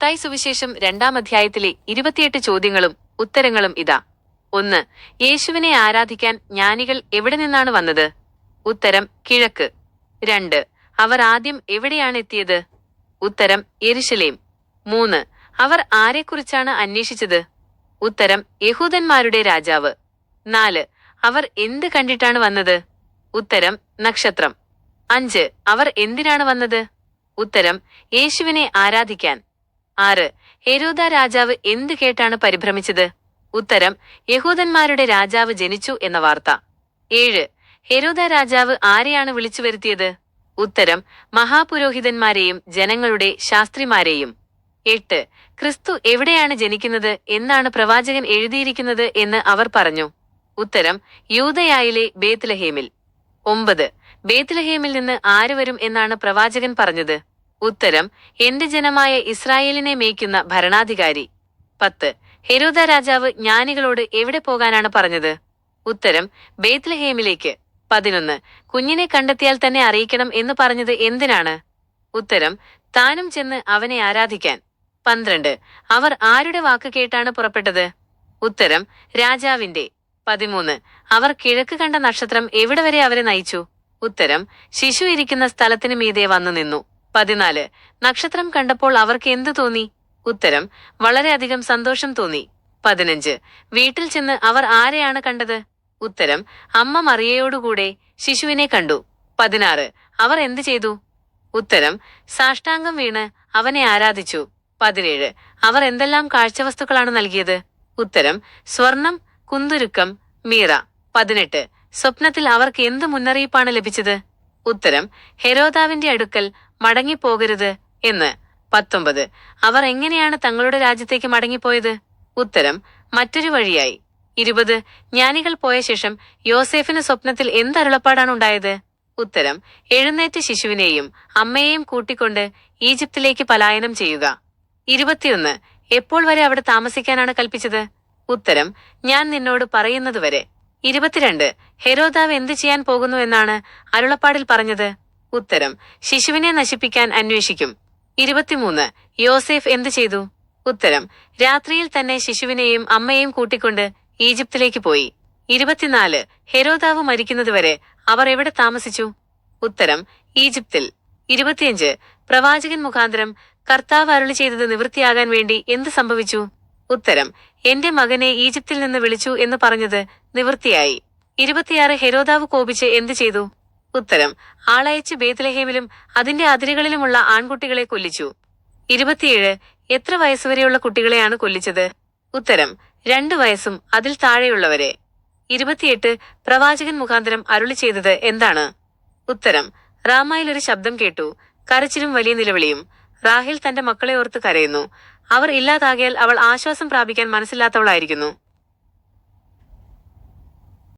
മത്തായി സുവിശേഷം 2-ാം അധ്യായത്തിലെ 28 ചോദ്യങ്ങളും ഉത്തരങ്ങളും ഇതാ. 1. യേശുവിനെ ആരാധിക്കാൻ ജ്ഞാനികൾ എവിടെ നിന്നാണ് വന്നത്? ഉത്തരം കിഴക്ക്. 2. അവർ ആദ്യം എവിടെയാണ് എത്തിയത്? ഉത്തരം യെരുശലേം. 3. അവർ ആരെക്കുറിച്ചാണ് അന്വേഷിച്ചത്? ഉത്തരം യഹൂദന്മാരുടെ രാജാവ്. 4. അവർ എന്ത് കണ്ടിട്ടാണ് വന്നത്? ഉത്തരം നക്ഷത്രം. 5. അവർ എന്തിനാണ് വന്നത്? ഉത്തരം യേശുവിനെ ആരാധിക്കാൻ. 6. ഹെരോദ രാജാവ് എന്ത് കേട്ടാണ് പരിഭ്രമിച്ചത്? ഉത്തരം യഹൂദന്മാരുടെ രാജാവ് ജനിച്ചു എന്ന വാർത്ത. 7. ഹെരോദ രാജാവ് ആരെയാണ് വിളിച്ചു വരുത്തിയത്? ഉത്തരം മഹാപുരോഹിതന്മാരെയും ജനങ്ങളുടെ ശാസ്ത്രിമാരെയും. 8. ക്രിസ്തു എവിടെയാണ് ജനിക്കുന്നത് എന്നാണ് പ്രവാചകൻ എഴുതിയിരിക്കുന്നത് എന്ന് അവർ പറഞ്ഞു. ഉത്തരം യൂദയായിലെ ബേത്ലഹേമിൽ. 9. ബേത്ലഹേമിൽ നിന്ന് ആര് വരും എന്നാണ് പ്രവാചകൻ പറഞ്ഞത്? ഉത്തരം എന്റെ ജനമായ ഇസ്രായേലിനെ മേയ്ക്കുന്ന ഭരണാധികാരി. 10. ഹെരോദ രാജാവ് ജ്ഞാനികളോട് എവിടെ പോകാനാണ് പറഞ്ഞത്? ഉത്തരം ബേത്ലഹേമിലേക്ക്. 11. കുഞ്ഞിനെ കണ്ടെത്തിയാൽ തന്നെ അറിയിക്കണം എന്ന് പറഞ്ഞത് എന്തിനാണ്? ഉത്തരം താനും ചെന്ന് അവനെ ആരാധിക്കാൻ. 12. അവർ ആരുടെ വാക്ക് കേട്ടാണ് പുറപ്പെട്ടത്? ഉത്തരം രാജാവിന്റെ. 13. അവർ കിഴക്ക് കണ്ട നക്ഷത്രം എവിടെ വരെ അവരെ നയിച്ചു? ഉത്തരം ശിശു ഇരിക്കുന്ന സ്ഥലത്തിന് മീതെ വന്നു നിന്നു. 14. നക്ഷത്രം കണ്ടപ്പോൾ അവർക്ക് എന്തു തോന്നി? ഉത്തരം വളരെയധികം സന്തോഷം തോന്നി. 15. വീട്ടിൽ ചെന്ന് അവർ ആരെയാണ് കണ്ടത്? ഉത്തരം അമ്മ മറിയയോടുകൂടെ ശിശുവിനെ കണ്ടു. 16. അവർ എന്തു ചെയ്തു? ഉത്തരം സാഷ്ടാംഗം വീണ് അവനെ ആരാധിച്ചു. 17. അവർ എന്തെല്ലാം കാഴ്ചവസ്തുക്കളാണ് നൽകിയത്? ഉത്തരം സ്വർണം, കുന്തുരുക്കം, മീറ. 18. സ്വപ്നത്തിൽ അവർക്ക് എന്ത് മുന്നറിയിപ്പാണ് ലഭിച്ചത്? ഉത്തരം ഹെരോദാവിന്റെ അടുക്കൽ മടങ്ങിപ്പോകരുത് എന്ന്. 19. അവർ എങ്ങനെയാണ് തങ്ങളുടെ രാജ്യത്തേക്ക് മടങ്ങിപ്പോയത്? ഉത്തരം മറ്റൊരു വഴിയായി. 20. ജ്ഞാനികൾ പോയ ശേഷം യോസേഫിന് സ്വപ്നത്തിൽ എന്തരുളപ്പാടാണ് ഉണ്ടായത്? ഉത്തരം എഴുന്നേറ്റ് ശിശുവിനെയും അമ്മയെയും കൂട്ടിക്കൊണ്ട് ഈജിപ്തിലേക്ക് പലായനം ചെയ്യുക. 21. എപ്പോൾ വരെ അവിടെ താമസിക്കാനാണ് കൽപ്പിച്ചത്? ഉത്തരം ഞാൻ നിന്നോട് പറയുന്നതുവരെ. 22. ഹെരോദാവ് എന്ത് ചെയ്യാൻ പോകുന്നു എന്നാണ് അരുളപ്പാടിൽ പറഞ്ഞത്? ഉത്തരം ശിശുവിനെ നശിപ്പിക്കാൻ അന്വേഷിക്കും. 23. യോസേഫ് എന്ത് ചെയ്തു? ഉത്തരം രാത്രിയിൽ തന്നെ ശിശുവിനെയും അമ്മയെയും കൂട്ടിക്കൊണ്ട് ഈജിപ്തിലേക്ക് പോയി. 24. ഹെരോദാവ് മരിക്കുന്നതുവരെ അവർ എവിടെ താമസിച്ചു? ഉത്തരം ഈജിപ്തിൽ. 25. പ്രവാചകൻ മുഖാന്തരം കർത്താവ് അരുളി ചെയ്തത് നിവൃത്തിയാകാൻ വേണ്ടി എന്ത് സംഭവിച്ചു? ഉത്തരം എന്റെ മകനെ ഈജിപ്തിൽ നിന്ന് വിളിച്ചു എന്ന് പറഞ്ഞത് നിവൃത്തിയായി. 26. ഹെരോദാവ് കോപിച്ച് എന്ത് ചെയ്തു? ഉത്തരം ആളയച്ച് ബേത്ലഹേമിലും അതിന്റെ അതിരുകളിലുമുള്ള ആൺകുട്ടികളെ കൊല്ലിച്ചു. 27. എത്ര വയസ്സുവരെയുള്ള കുട്ടികളെയാണ് കൊല്ലിച്ചത്? ഉത്തരം 2 വയസ്സും അതിൽ താഴെയുള്ളവരെ. 28. പ്രവാചകൻ മുഖാന്തരം അരുളി ചെയ്തത് എന്താണ്? ഉത്തരം റാമായിൽ ഒരു ശബ്ദം കേട്ടു, കരച്ചിലും വലിയ നിലവിളിയും. റാഹേൽ തന്റെ മക്കളെ ഓർത്ത് കരയുന്നു. അവർ ഇല്ലാതാകിയാൽ അവൾ ആശ്വാസം പ്രാപിക്കാൻ മനസ്സില്ലാത്തവളായിരിക്കുന്നു.